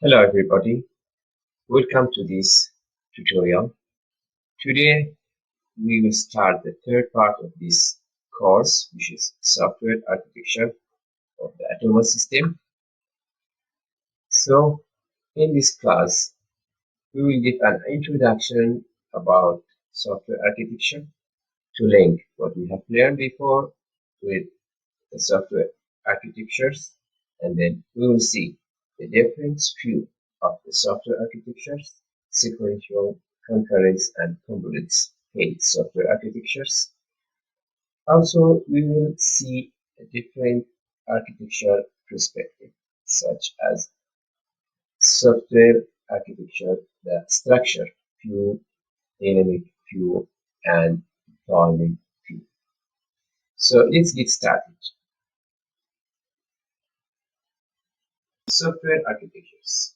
Hello everybody, welcome to this tutorial. Today we will start the third part of this course, which is Software Architecture of the Autonomous System. So in this class, we will give an introduction about software architecture to link what we have learned before with the software architectures, and then we will see the different view of the software architectures, sequential, concurrence, and components-based software architectures. Also, we will see a different architecture perspective, such as software architecture, the structure view, dynamic view, and deployment view. So let's get started. Software architectures.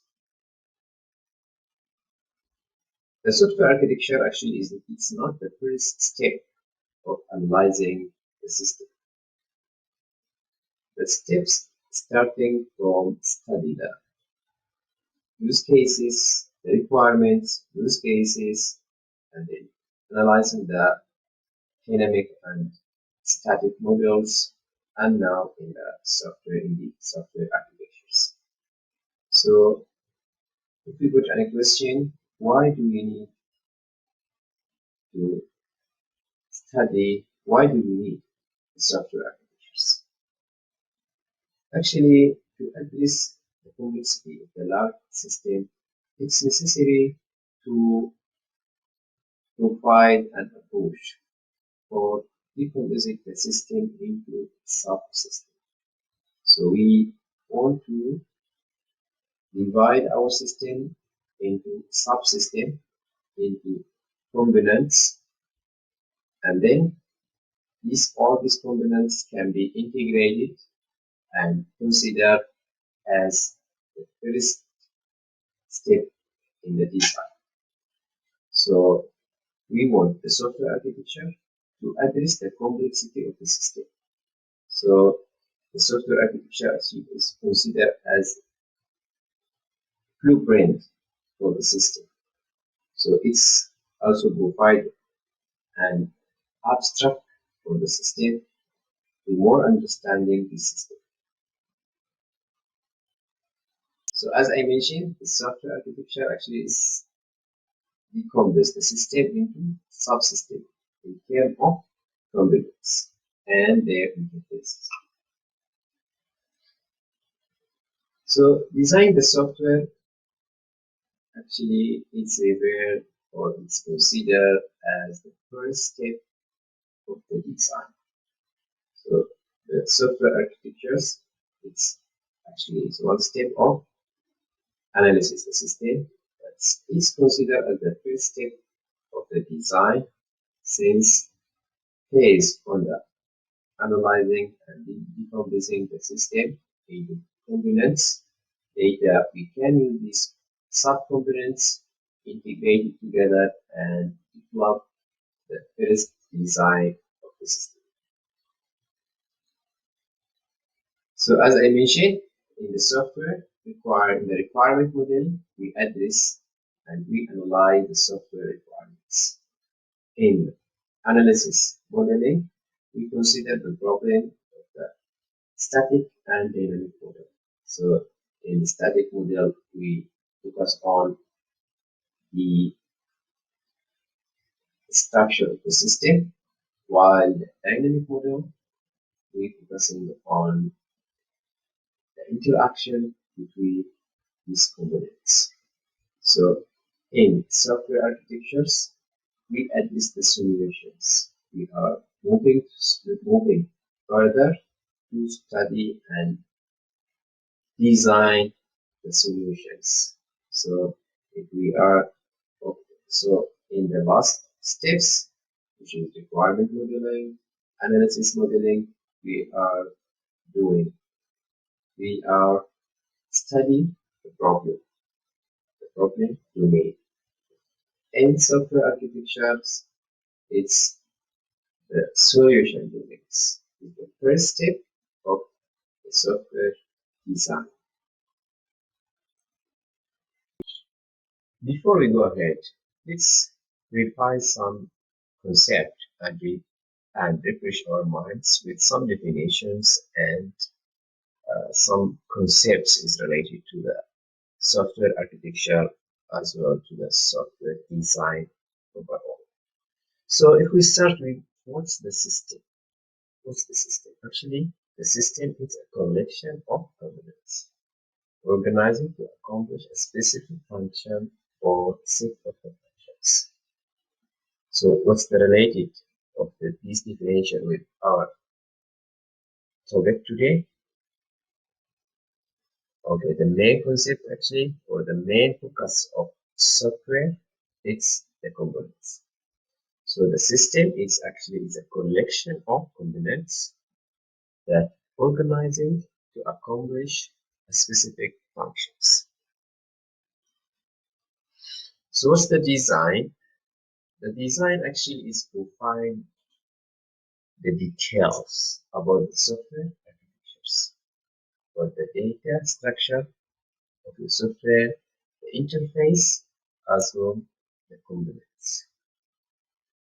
The software architecture actually it's not the first step of analyzing the system. The steps starting from study the use cases, the requirements, use cases, and then analyzing the dynamic and static models, and now in the software architectures. So if we put any question, why do we need to why do we need software architectures? Actually, to address the complexity of the large system, it's necessary to provide an approach for decomposing the system into subsystems. So we want to divide our system into subsystems, into components, and then all these components can be integrated and considered as the first step in the design. So we want the software architecture to address the complexity of the system. So the software architecture is considered as blueprint for the system. So it's also provide an abstract for the system to more understanding the system. So as I mentioned, the software architecture actually is decompose the system into subsystems in terms of components and their interfaces. So design the software actually it's referred or it's considered as the first step of the design. So the software architectures it's one step of analysis the system that is considered as the first step of the design since based on the analyzing and decomposing the system into components. Later, we can use these subcomponents integrated together and develop the first design of the system. So as I mentioned, in the software, in the requirement model, we address and we analyze the software requirements. In analysis modeling, we consider the problem of the static and dynamic model. So in the static model, we focus on the structure of the system, while the dynamic model, we focusing on the interaction between these components. So in software architectures, we address the simulations. We are moving further to study and design the solutions. So if we are so in the last steps, which is requirement modeling, analysis modeling, we are doing we are studying the problem domain. In software architectures, it's the solution domains. It's the first step of the software design. Before we go ahead, let's revise some concept and refresh our minds with some definitions and some concepts is related to the software architecture as well to the software design overall. So if we start with what's the system? What's the system? Actually, the system is a collection of components organizing to accomplish a specific function or set of functions. So what's the related of this definition with our topic today? Okay, the main concept actually, or the main focus of software, it's the components. So the system is a collection of components that organizing to accomplish a specific functions. So what's the design? The design actually is to find the details about the software architectures, about the data structure of the software, the interface, as well the components.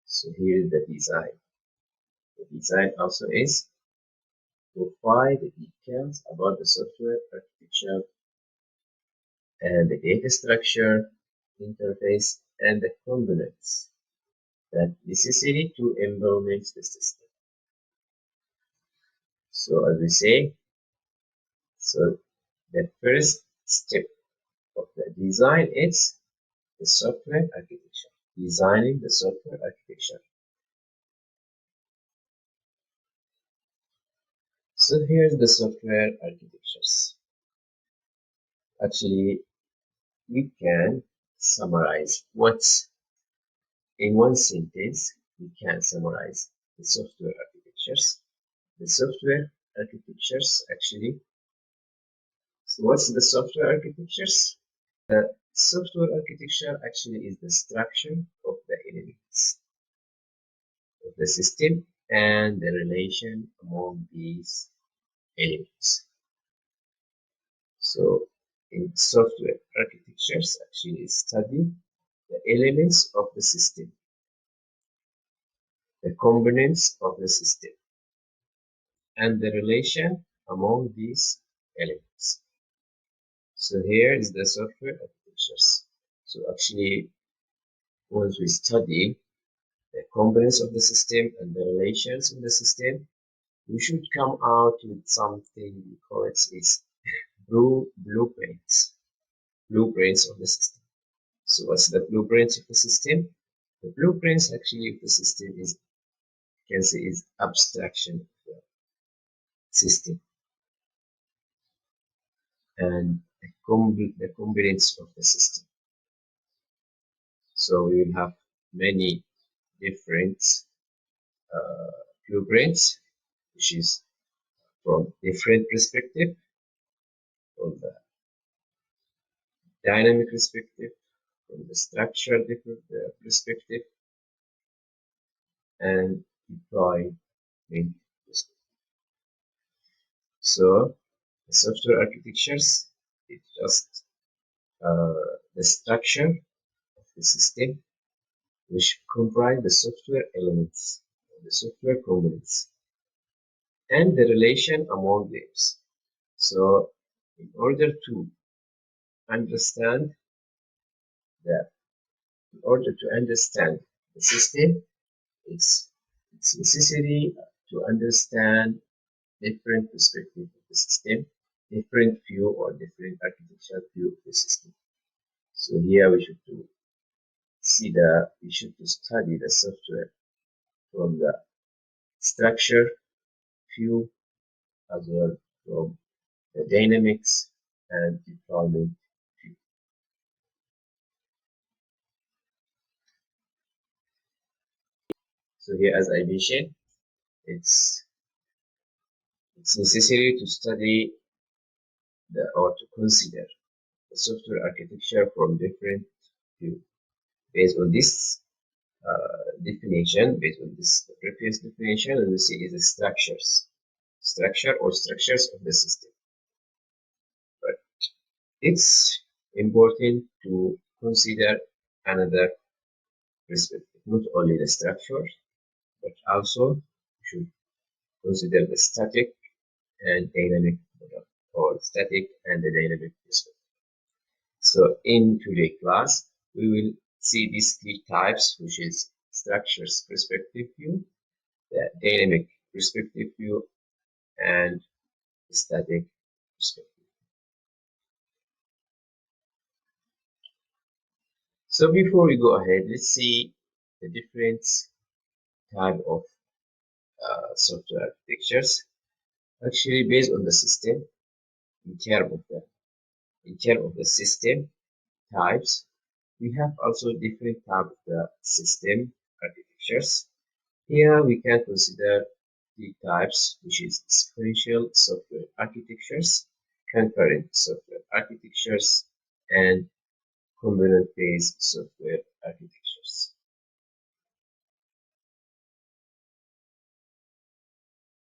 So here is the design. The design also is to find the details about the software architecture and the data structure, interface, and the components that necessary to implement the system. So as we say, so the first step of the design is the software architecture, designing the software architecture. So here's the software architectures. Actually, we can summarize what's in one sentence. We can summarize the software architectures. The software architectures actually. So what's the software architectures? The software architecture actually is the structure of the elements of the system and the relation among these elements. So in software architectures actually study the elements of the system, the components of the system, and the relation among these elements. So here is the software architectures. So actually, once we study the components of the system and the relations in the system, we should come out with something we call it is blueprints of the system. So what's the blueprints of the system? The blueprints actually of the system is, you can say, is abstraction of the system and the components of the system. So we will have many different blueprints, which is from different perspective, from the dynamic perspective, from the structural perspective, and deployment perspective. So the software architectures is just the structure of the system which comprise the software elements, the software components, and the relation among them. So in order to understand that, in order to understand the system, it's necessary to understand different perspective of the system, different view or different architectural view of the system. So here we should study the software from the structure view as well from the dynamics and deployment view. So here, as I mentioned, it's necessary to study or to consider the software architecture from different view. Based on this definition, based on this previous definition, we see is the structure or structures of the system. But it's important to consider another perspective, not only the structure, but also we should consider the static and dynamic model, or static and the dynamic perspective. So in today's class, we will see these three types, which is structures perspective view, the dynamic perspective view, and static perspective. So before we go ahead, let's see the different type of software architectures. Actually, based on the system, in terms of the system types, we have also different type of the system architectures. Here we can consider the types, which is sequential software architectures, concurrent software architectures, and component-based software architectures.